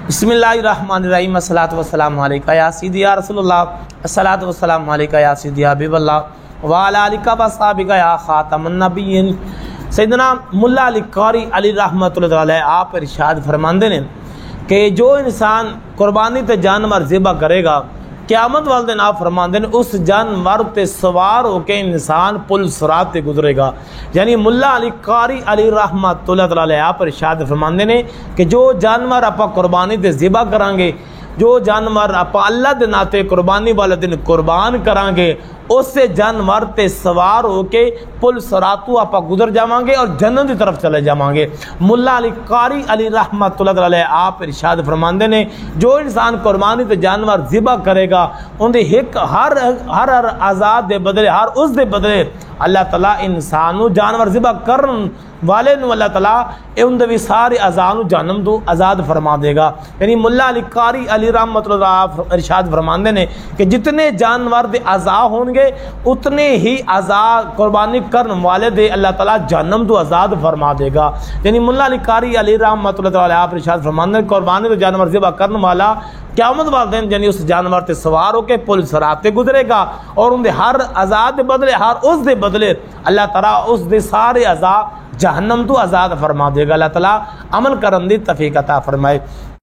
بسم اللہ الرحمن الرحیم، الصلاۃ والسلام علیکہ یا سیدی یا رسول اللہ، الصلاۃ والسلام علیکہ یا سیدی یا حبیب اللہ وعلی آلہ وصحبہ یا خاتم النبیین۔ سیدنا ملا علی قاری علی رحمۃ اللہ علیہ آپ ارشاد فرماندے نے کہ جو انسان قربانی تے جانور ذبح کرے گا، قیامت والے دن آپ فرماندے نے اس جانور تے سوار ہو کے انسان پل صراط تے گزرے گا۔ یعنی ملا علی قاری علی رحمۃ اللہ علیہ آپ ارشاد فرماندے نے کہ جو جانور آپ قربانی تے ذبح کریں گے، جو جانور آپ اللہ دے ناتے قربانی والے دن قربان کریں گے، اس سے جانور تے سوار ہو کے پل صراطو آپ گزر جاواں گے اور جنت کی طرف چلے جاواں گے۔ ملا علی قاری علی رحمۃ اللہ علیہ آپ ارشاد فرماندے نے جو انسان قربانی تے جانور ذبح کرے گا، ان دے ہر آزاد دے بدلے، ہر اس دے بدلے اللہ تعالیٰ انسان نو جانور ذبح کرن والے نو اللہ تعالیٰ ان دے بھی سارے اذان جہنم تو آزاد فرما دے گا۔ یعنی ملا علی قاری علی رحمۃ اللہ ارشاد فرماندے نے کہ جتنے جانور دے اعضاء ہون گے اتنے ہی اعضاء قربانی کرن والے دے اللہ تعالیٰ جہنم تو آزاد فرما دے گا۔ یعنی ملا علی قاری علی رحمۃ اللہ علیہ آپ ارشاد فرماندے نے قربانی دے جانور ذبح کرن والا قیامت والے دن یعنی اس جانور تے سوار ہو کے پل صراط تے گزرے گا اور ان دے ہر اعضاء دے بدلے، ہر اس دے بدلے اللہ تعالیٰ اس دے سارے اعضاء جہنم تو آزاد فرما دے گا۔ اللہ تعالیٰ عمل کرن دی توفیق عطا فرمائے۔